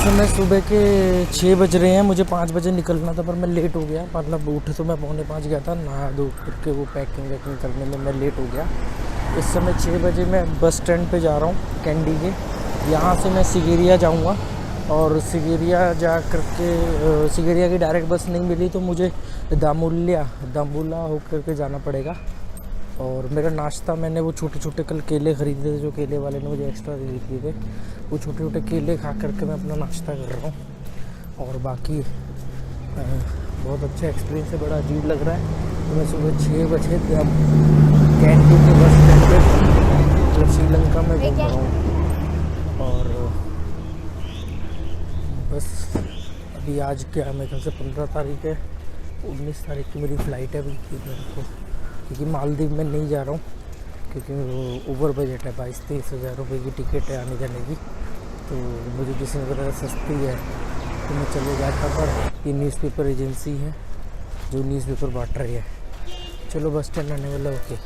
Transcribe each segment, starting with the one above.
समय सुबह के 6 बज रहे हैं। मुझे 5 बजे निकलना था पर मैं लेट हो गया। मतलब उठ तो मैं 4:45 गया था, नहा धो करके वो पैकिंग वैकिंग करने में मैं लेट हो गया। इस समय 6 बजे मैं बस स्टैंड पे जा रहा हूँ कैंडी के। यहाँ से मैं सिगेरिया जाऊँगा और सिगेरिया जा करके सिगेरिया की डायरेक्ट बस नहीं मिली तो मुझे दामुला होकर के जाना पड़ेगा। और मेरा नाश्ता, मैंने वो छोटे छोटे कल केले ख़रीदे थे, जो केले वाले ने मुझे एक्स्ट्रा दे दिए थे, वो छोटे छोटे केले खा करके मैं अपना नाश्ता कर रहा हूँ। और बाकी बहुत अच्छा एक्सपीरियंस है, बड़ा अजीब लग रहा है। तो मैं सुबह 6 बजे कैंडी के बस स्टैंड पे मतलब श्रीलंका में घूम रहा हूँ। और बस अभी आज क्या, मेरे ख्याल से 15 तारीख है, 19 तारीख की मेरी फ़्लाइट है अभी क्योंकि मालदीव में नहीं जा रहा हूँ, क्योंकि वो ओवर बजट है। 22-23 हज़ार रुपये की टिकट है आने जाने की। तो मुझे किसी ने बताया सस्ती है तो मैं चले जाता, पर ये न्यूज़पेपर एजेंसी है जो न्यूज़पेपर बांट रही है। चलो बस स्टैंड आने वाला। ओके,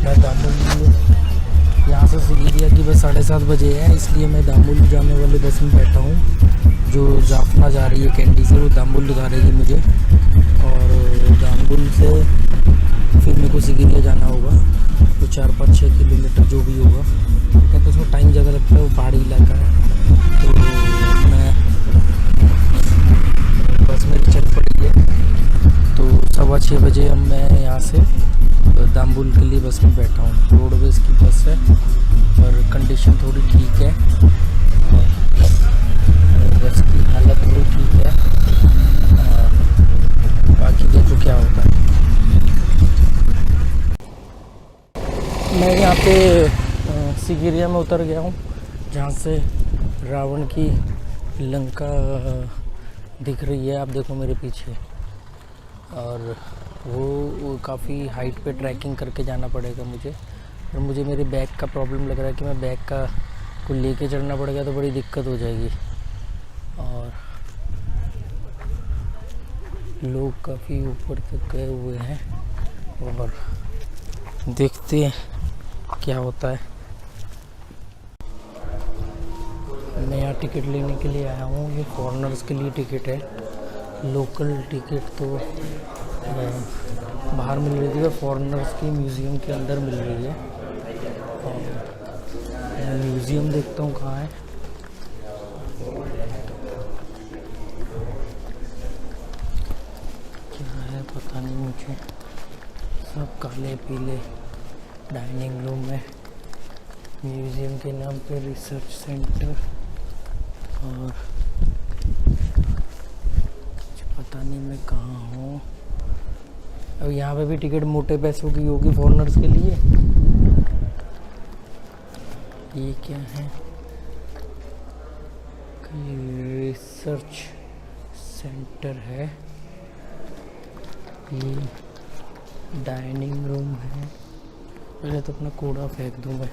मैं दामुल, यहाँ से सिगेरिया की बस 7:30 बजे है, इसलिए मैं दामुल जाने वाली बस में बैठा हूँ जो जाफना जा रही है कैंडी से। वो दामुल उतारेगी मुझे और दामुल से फिर मेरे को सिगेरिया जाना होगा, तो 4-5-6 किलोमीटर जो भी होगा। क्या तो उसमें टाइम ज़्यादा लगता है, वो पहाड़ी इलाका है। तो मैं बस मेरी चल पड़ी है, तो 6:15 बजे अब मैं यहाँ से दामुल के लिए बस में बैठा हूँ। रोडवेज़ की बस है और कंडीशन थोड़ी ठीक है, बस की हालत थोड़ी ठीक है। बाकी देखो क्या होता है। मैं यहाँ पे सिगेरिया में उतर गया हूँ, जहाँ से रावण की लंका दिख रही है। आप देखो मेरे पीछे। और वो काफ़ी हाइट पे ट्रैकिंग करके जाना पड़ेगा मुझे। और मुझे मेरे बैग का प्रॉब्लम लग रहा है कि मैं बैग का को लेके चढ़ना पड़ेगा तो बड़ी दिक्कत हो जाएगी। और लोग काफ़ी ऊपर तक गए हुए हैं और देखते हैं क्या होता है। मैं यहाँ टिकट लेने के लिए आया हूँ। ये फॉरेनर्स के लिए टिकट है, लोकल टिकट तो बाहर मिल रही थी, फॉरेनर्स की म्यूज़ियम के अंदर मिल रही है। और म्यूज़ियम देखता हूँ कहाँ है। क्या है पता नहीं मुझे, सब काले पीले। डाइनिंग रूम में म्यूज़ियम के नाम पे रिसर्च सेंटर, और पता नहीं मैं कहाँ हूँ। अब यहाँ पे भी टिकट मोटे पैसों की होगी फॉरेनर्स के लिए। ये क्या है? रिसर्च सेंटर है, ये डाइनिंग रूम है। पहले तो अपना कूड़ा फेंक दूँ मैं,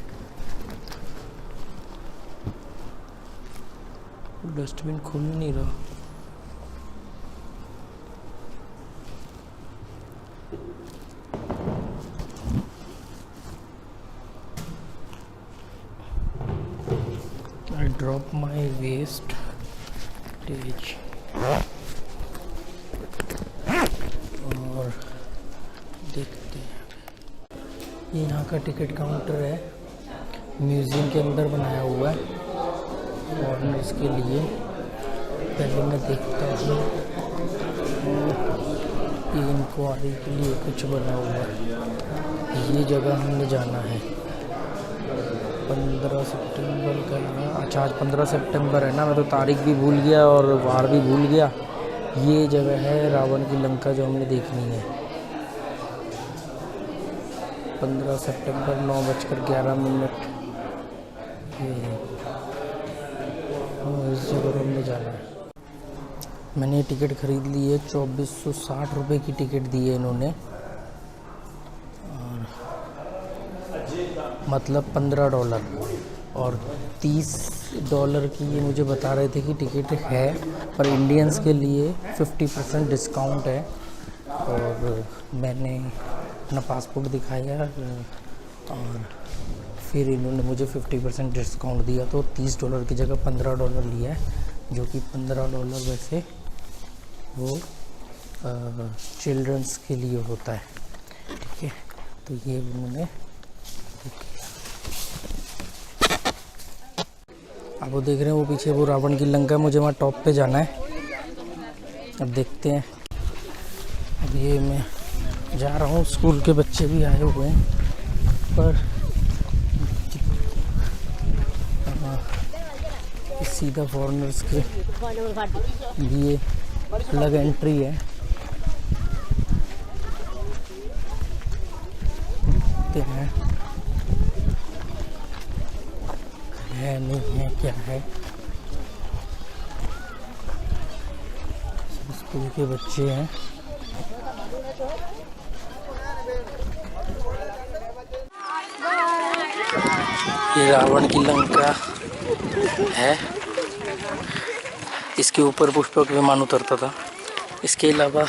डस्टबिन खुल नहीं रहा। I drop my waste stage। और देखते हैं, ये यहाँ का टिकट काउंटर है, म्यूज़ियम के अंदर बनाया हुआ है फॉरेनर्स के लिए। पहले मैं देखता हूँ, ये इंक्वायरी के लिए कुछ बना हुआ है। ये जगह हमने जाना है 15 सितंबर का। अच्छा, आज 15 सितंबर है ना, मैं तो तारीख भी भूल गया और वार भी भूल गया। ये जगह है रावण की लंका जो हमने देखनी है। 15 सितंबर 9:11। इस जगह हमने जाना है। मैंने टिकट ख़रीद ली है, 2460 रुपये की टिकट दी है इन्होंने, और मतलब $15। और $30 की ये मुझे बता रहे थे कि टिकट है, पर इंडियंस के लिए 50% डिस्काउंट है। और मैंने अपना पासपोर्ट दिखाया और फिर इन्होंने मुझे 50% डिस्काउंट दिया, तो $30 की जगह $15 लिया है, जो कि $15 वैसे वो चिल्ड्रंस के लिए होता है। ठीक है, तो ये उन्होंने अब वो देख रहे हैं वो पीछे वो रावण की लंका है, मुझे वहाँ टॉप पे जाना है। अब देखते हैं। अब ये मैं जा रहा हूँ, स्कूल के बच्चे भी आए हुए हैं, पर सीधा फॉरेनर्स के लिए अलग एंट्री है। देखते हैं है नहीं है क्या है। स्कूल के बच्चे हैं। ये रावण की लंका है, इसके ऊपर पुष्पक विमान उतरता था। इसके अलावा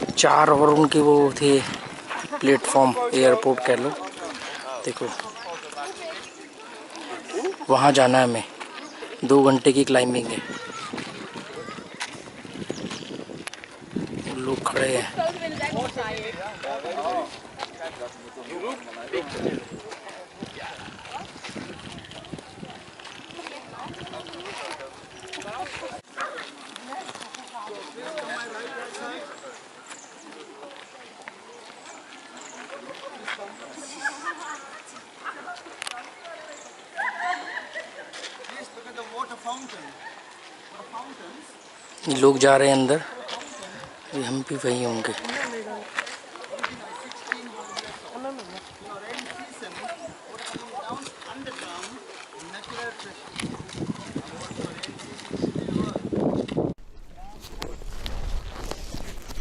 4 और उनके वो थे प्लेटफॉर्म, एयरपोर्ट कह लो। देखो वहाँ जाना है हमें, 2 घंटे की क्लाइंबिंग है। लोग खड़े हैं। लोग जा रहे हैं अंदर, हम भी वही होंगे।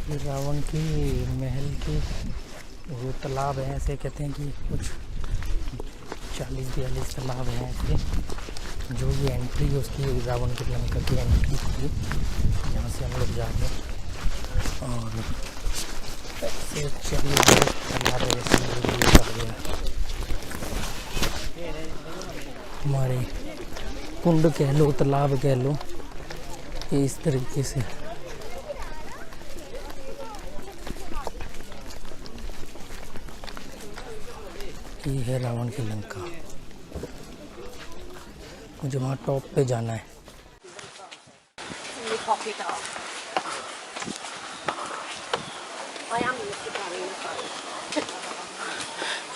ये रावण की महल की वो तालाब है, ऐसे कहते हैं कि कुछ 40-42 तालाब हैं ऐसे। जो भी एंट्री है उसकी रावण की लंका की एंट्री थी, यहाँ से हम लोग जाते हैं। और ऐसे चलिए तालाब है, हमारे कुंड कह लो, तालाब कह लो, ये इस तरीके से। ये है रावण की लंका। मुझे वहाँ टॉप पे जाना है।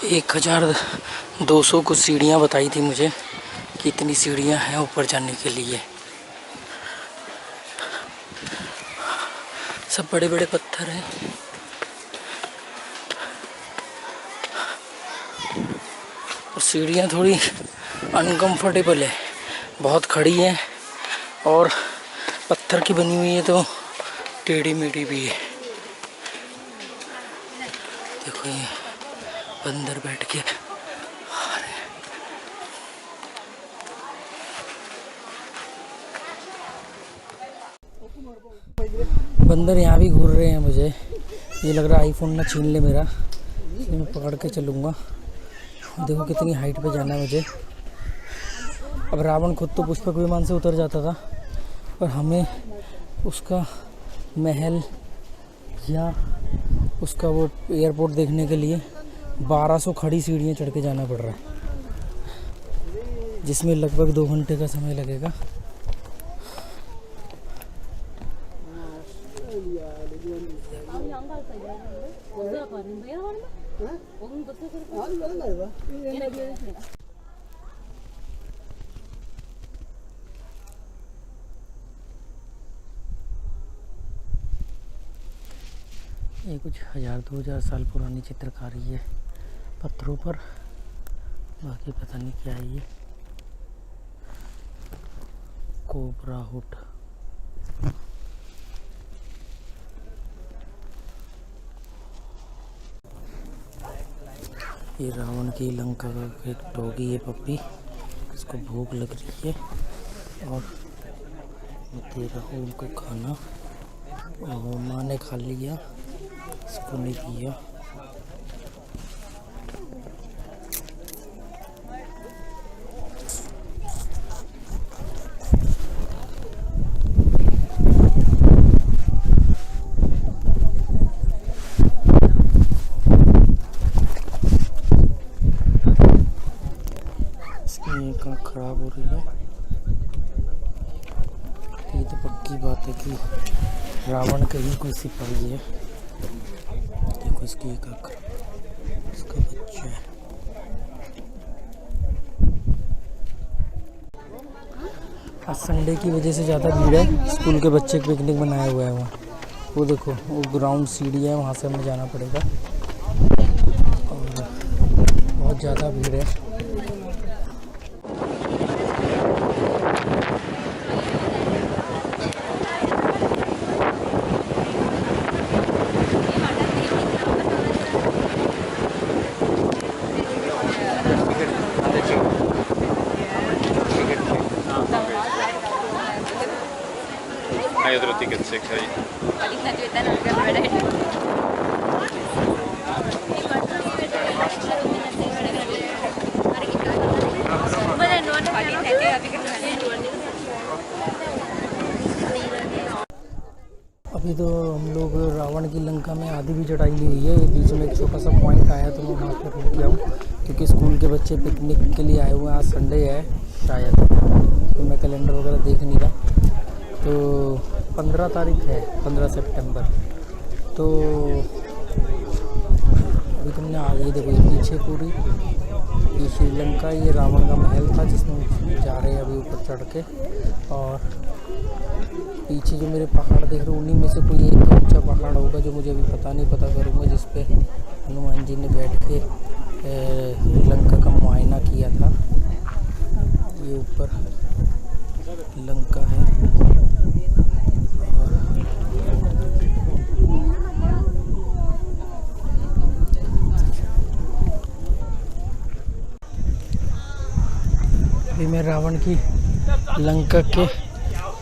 1200 कुछ सीढ़ियाँ बताई थी मुझे, कितनी सीढ़ियाँ हैं ऊपर जाने के लिए। सब बड़े बड़े पत्थर हैं। और सीढ़ियाँ थोड़ी अनकंफर्टेबल है, बहुत खड़ी है और पत्थर की बनी हुई है, तो टेढ़ी मेढ़ी भी है। देखो ये बंदर बैठ के बंदर यहाँ भी घूर रहे हैं। मुझे ये लग रहा है आईफोन ना छीन ले मेरा, इसलिए मैं पकड़ के चलूँगा। देखो कितनी हाइट पे जाना है मुझे। अब रावण खुद तो पुष्पक विमान से उतर जाता था, पर हमें उसका महल या उसका वो एयरपोर्ट देखने के लिए 1200 खड़ी सीढ़ियाँ चढ़ के जाना पड़ रहा है, जिसमें लगभग 2 घंटे का समय लगेगा। ये कुछ 1000-2000 साल पुरानी चित्रकारी है पत्थरों पर, बाकी पता नहीं क्या है। ये कोबरा हुड। ये रावण की लंका का एक डॉगी है, पप्पी, इसको भूख लग रही है और दे रहा हूँ उनको खाना। और माँ ने खा लिया, इसको नहीं दिया। आँख खराब हो रही है। ये तो पक्की बात है कि रावण का ही कोई सिपाही है। देखो इसकी एक आँख, इसका बच्चा है। आज संडे की वजह से ज़्यादा भीड़ है। स्कूल के बच्चे पिकनिक बनाए हुए हैं वहाँ। वो देखो वो ग्राउंड सीढ़ी है, वहाँ से हमें जाना पड़ेगा और बहुत ज़्यादा भीड़ है। Hay otro ticket 6 ahí. अभी तो हम लोग रावण की लंका में आधी भी चढ़ाई ली हुई है। बीच में एक छोटा सा पॉइंट आया तो मैं वहाँ पर रुक गया हूँ, क्योंकि स्कूल के बच्चे पिकनिक के लिए आए हुए हैं। आज संडे है शायद, तो मैं कैलेंडर वगैरह देख नहीं रहा। तो 15 तारीख है, 15 सितंबर। तो अभी तुमने ये देखो, ये पीछे पूरी ये श्रीलंका, ये रावण का महल था जिसमें जा रहे हैं अभी ऊपर चढ़ के। और पीछे जो मेरे पहाड़ देख रहे हो, उन्हीं में से कोई एक ऊंचा पहाड़ होगा जो मुझे अभी पता करूँगा, जिस पे हनुमान जी ने बैठ के लंका का मुआयना किया था। ये ऊपर लंका है। अभी मैं रावण की लंका के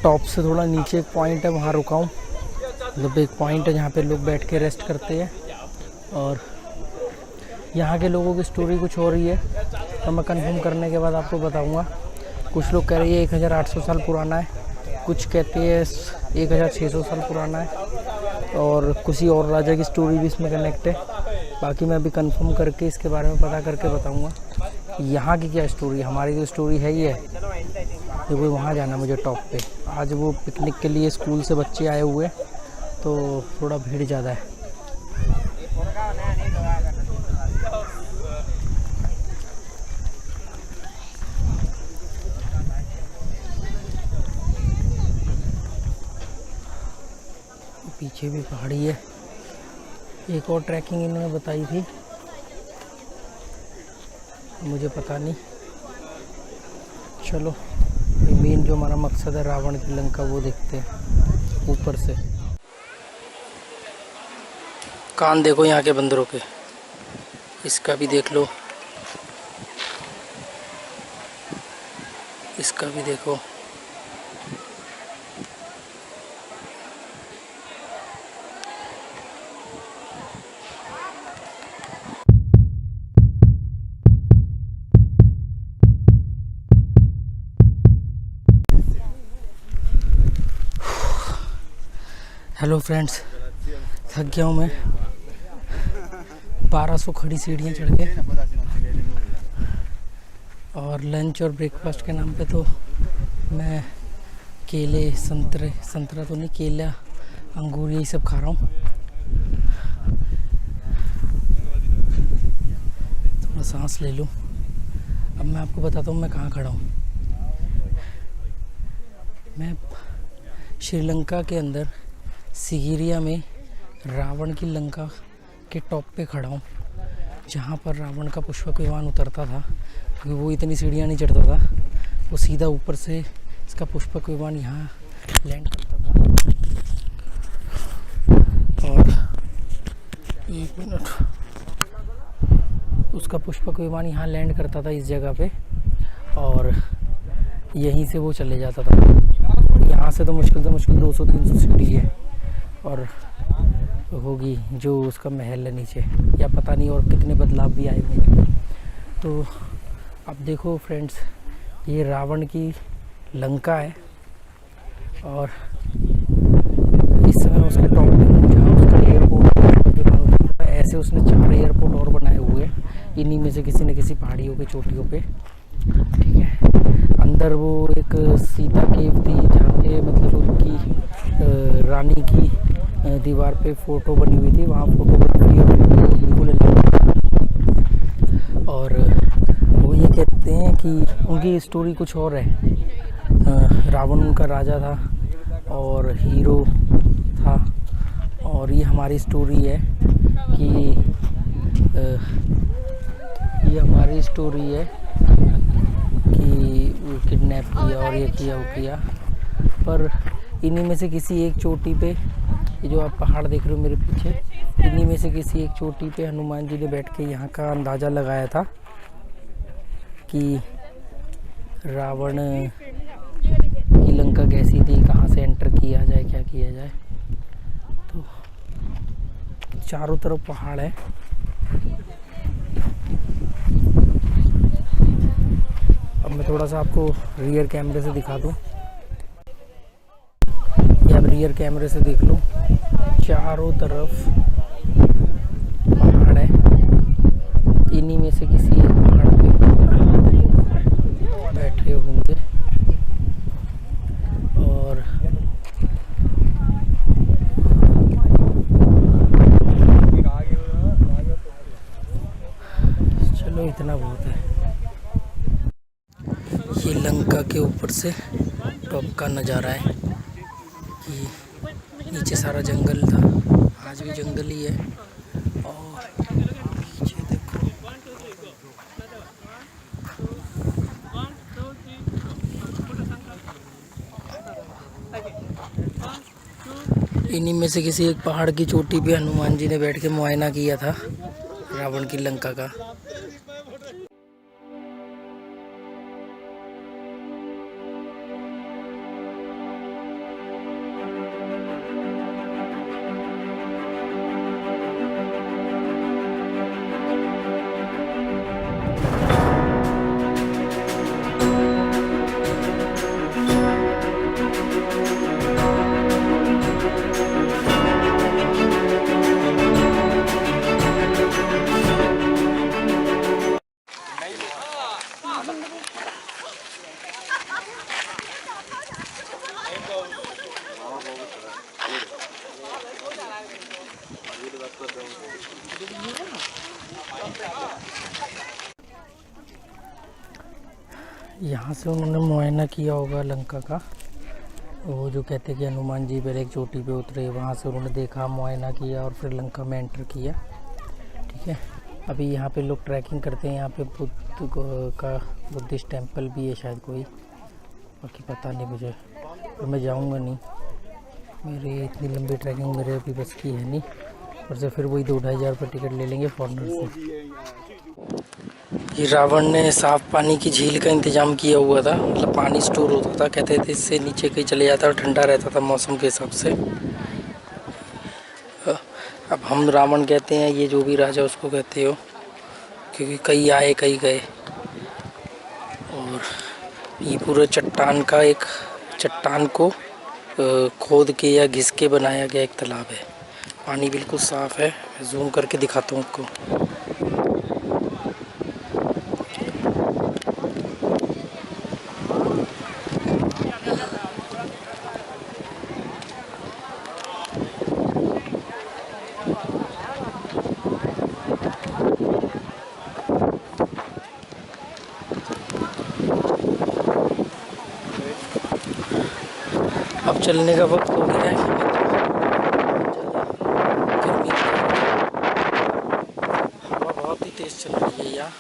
टॉप से थोड़ा नीचे एक पॉइंट है, वहाँ रुका हूँ। मतलब एक पॉइंट है जहाँ पे लोग बैठ के रेस्ट करते हैं। और यहाँ के लोगों की स्टोरी कुछ हो रही है, तो मैं कंफर्म करने के बाद आपको बताऊँगा। कुछ लोग कह रहे हैं 1800 साल पुराना है, कुछ कहते हैं 1600 साल पुराना है, और किसी और राजा की स्टोरी भी इसमें कनेक्ट है। बाकी मैं अभी कंफर्म करके इसके बारे में पता करके बताऊँगा यहाँ की क्या स्टोरी। हमारी जो स्टोरी है ये है। देखो वहाँ जाना मुझे टॉप पे। आज वो पिकनिक के लिए स्कूल से बच्चे आए हुए, तो थोड़ा भीड़ ज़्यादा है। पीछे भी पहाड़ी है। एक और ट्रैकिंग इन्होंने बताई थी, मुझे पता नहीं। चलो मेन जो हमारा मकसद है रावण की लंका, वो देखते हैं ऊपर से। कान देखो यहाँ के बंदरों के, इसका भी देख लो, इसका भी देखो। हेलो फ्रेंड्स, थक गया हूँ मैं। 1200 खड़ी सीढ़ियाँ चढ़ के, और लंच और ब्रेकफास्ट के नाम पे तो मैं केले, संतरा तो नहीं, केला, अंगूर, यही सब खा रहा हूँ। थोड़ा सांस ले लूँ। अब मैं आपको बताता हूँ मैं कहाँ खड़ा हूँ। मैं श्रीलंका के अंदर सिगिरिया में रावण की लंका के टॉप पे खड़ा हूँ, जहाँ पर रावण का पुष्पक विमान उतरता था, क्योंकि वो इतनी सीढ़ियाँ नहीं चढ़ता था। वो सीधा ऊपर से इसका पुष्पक विमान यहाँ लैंड करता था। और एक मिनट, उसका पुष्पक विमान यहाँ लैंड करता था इस जगह पे, और यहीं से वो चले जाता था। यहाँ से तो मुश्किल 200-300 सीढ़ी है, और होगी जो उसका महल है नीचे, या पता नहीं और कितने बदलाव भी आए होंगे। तो अब देखो फ्रेंड्स, ये रावण की लंका है, और इस समय उसके टॉप पे जहाँ उसका एयरपोर्ट, ऐसे उसने 4 एयरपोर्ट और बनाए हुए हैं, इन्हीं में से किसी न किसी पहाड़ियों के चोटियों पे। ठीक है, अंदर वो एक सीता केव थी जहाँ पे मतलब उनकी रानी की दीवार पे फ़ोटो बनी हुई थी, वहाँ फोटोग्राफी और वीडियो बिल्कुल अलग। और वो ये कहते हैं कि उनकी स्टोरी कुछ और है। रावण उनका राजा था और हीरो था, और ये हमारी स्टोरी है कि ये हमारी स्टोरी है कि किडनैप किया और ये किया वो किया। पर इन्हीं में से किसी एक चोटी पे, ये जो आप पहाड़ देख रहे हो मेरे पीछे, इन्हीं में से किसी एक चोटी पे हनुमान जी ने बैठ के यहाँ का अंदाज़ा लगाया था कि रावण की लंका कैसी थी, कहाँ से एंटर किया जाए, क्या किया जाए। तो चारों तरफ पहाड़ है। अब मैं थोड़ा सा आपको रियर कैमरे से दिखा दूँ। ये आप रियर कैमरे से देख लो, चारों तरफ पहाड़ है। इन्हीं में से किसी एक पहाड़ पे बैठे होंगे और चलो इतना बहुत है। ये लंका के ऊपर से टॉप का नज़ारा है कि नीचे सारा जंगल था, आज भी जंगल ही है। और पीछे देखो, इन्हीं में से किसी एक पहाड़ की चोटी पे हनुमान जी ने बैठ के मुआयना किया था रावण की लंका का। यहाँ से उन्होंने मुआयना किया होगा लंका का। वो जो कहते हैं कि हनुमान जी पहले एक चोटी पे उतरे, वहाँ से उन्होंने देखा, मुआयना किया और फिर लंका में एंटर किया। ठीक है, अभी यहाँ पे लोग ट्रैकिंग करते हैं। यहाँ पे बुद्धिस्ट टेम्पल भी है शायद कोई, बाकी पता नहीं मुझे, पर मैं जाऊँगा नहीं। मेरी इतनी लंबी ट्रैकिंग मेरे अभी बस की है नहीं, और से फिर वही 2-2,500 रुपये टिकट ले लेंगे फॉरनर से। ये रावण ने साफ पानी की झील का इंतजाम किया हुआ था, मतलब पानी स्टोर होता था, कहते थे इससे नीचे कहीं चले जाता और ठंडा रहता था मौसम के हिसाब से। अब हम रावण कहते हैं, ये जो भी राजा उसको कहते हो, क्योंकि कई आए कई गए। और ये पूरा चट्टान को खोद के या घिस के बनाया गया एक तालाब है। पानी बिल्कुल साफ़ है, जूम करके दिखाता हूँ आपको। अब चलने का वक्त हो गया है। गर्मी, हवा बहुत ही तेज़ चल रही है यहाँ।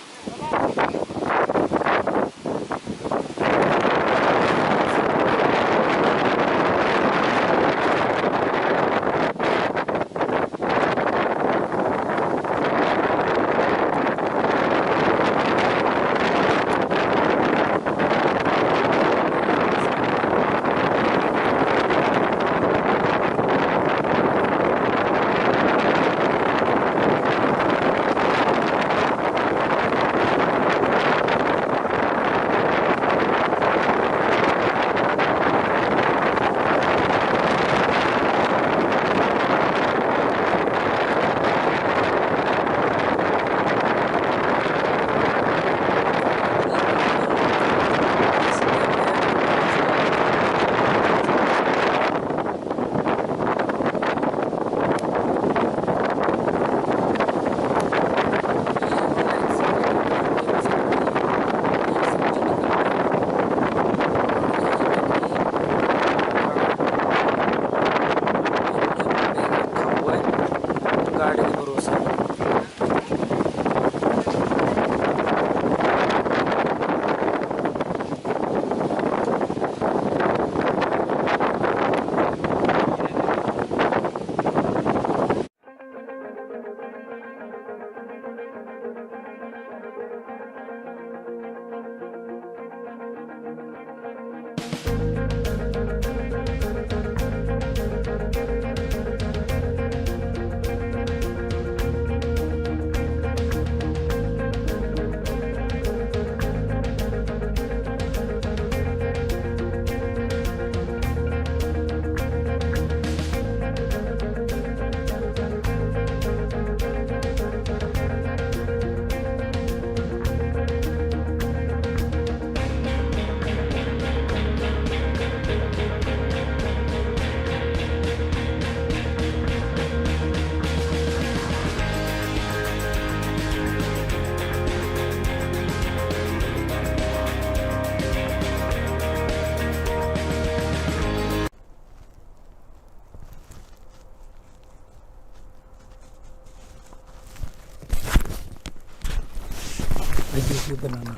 बनाना।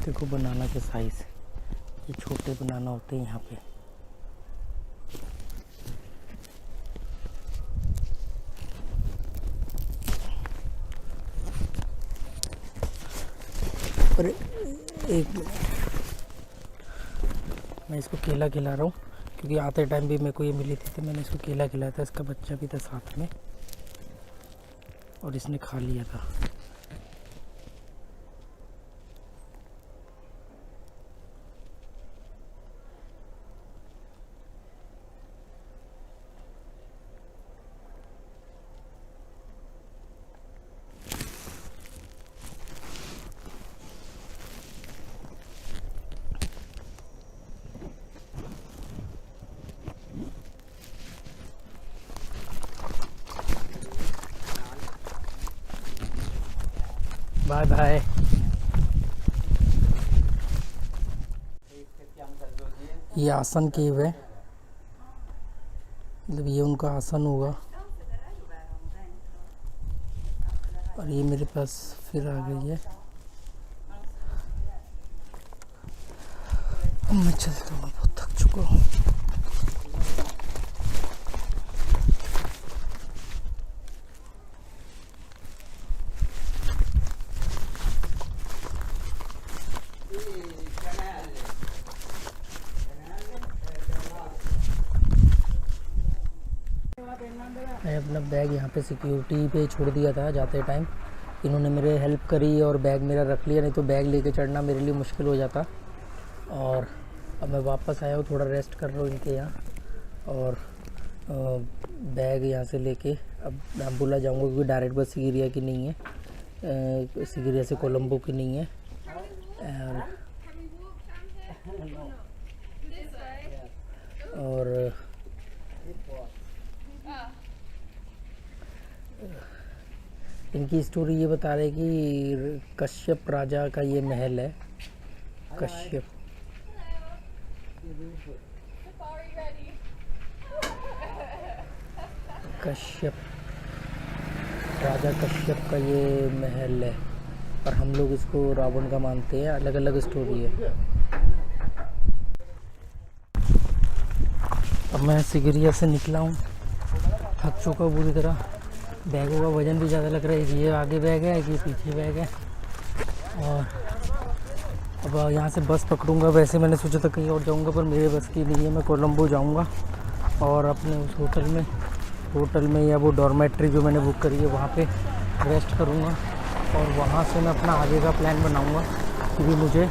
देखो बनाना के साइज, ये छोटे बनाना होते हैं यहाँ पे। पर एक मैं इसको केला खिला रहा हूँ क्योंकि आते टाइम भी मेरे को ये मिली थी, तो मैंने इसको केला खिलाया था। इसका बच्चा भी था साथ में और इसने खा लिया था। Bye bye. ये आसन केव है, मतलब ये उनका आसन होगा। और ये मेरे पास फिर आ गई है। मैं चलता हूँ, बहुत थक चुका हूँ। मैं अपना बैग यहाँ पे सिक्योरिटी पे छोड़ दिया था जाते टाइम। इन्होंने मेरे हेल्प करी और बैग मेरा रख लिया, नहीं तो बैग लेके चढ़ना मेरे लिए मुश्किल हो जाता। और अब मैं वापस आया हूँ, थोड़ा रेस्ट कर रहा हूँ इनके यहाँ। और बैग यहाँ से लेके अब अम्बुला जाऊँगा क्योंकि डायरेक्ट बस सिगिरिया की नहीं है, सिगिरिया से कोलंबो की नहीं है। और इनकी स्टोरी ये बता रहे कि कश्यप राजा का ये महल है। कश्यप राजा कश्यप का ये महल है, और हम लोग इसको रावण का मानते हैं। अलग अलग स्टोरी है। अब मैं सिगिरिया से निकला हूँ, थक चुका हूँ पूरी तरह। बैगों का वज़न भी ज़्यादा लग रहा है, कि ये आगे बैग है कि पीछे बैग है। और अब यहाँ से बस पकड़ूंगा। वैसे मैंने सोचा था कहीं और जाऊँगा, पर मेरे बस की नहीं है। मैं कोलंबो जाऊँगा और अपने उस होटल में या वो डॉर्मेट्री जो मैंने बुक करी है वहाँ पे रेस्ट करूँगा। और वहाँ से मैं अपना आगे का प्लान बनाऊँगा कि मुझे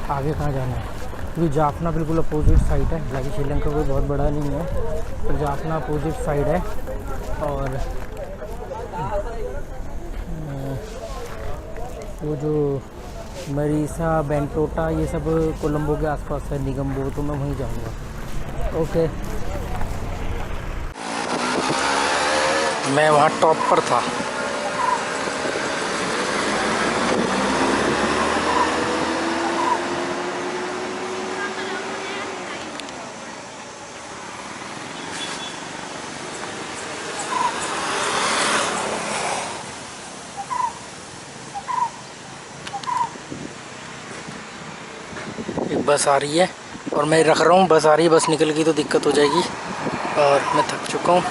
आगे कहाँ जाना है। क्योंकि जाफना बिल्कुल अपोजिट साइड है, हालांकि श्रीलंका कोई बहुत बड़ा नहीं है, तो जाफना अपोजिट साइड है। और वो जो मरीसा, बेंटोटा, ये सब कोलंबो के आसपास है, निगम्बो, तो मैं वहीं जाऊंगा। ओके। मैं वहाँ टॉप पर था। एक बस आ रही है और मैं रख रहा हूँ, बस आ रही है, बस निकल गई तो दिक्कत हो जाएगी। और मैं थक चुका हूँ।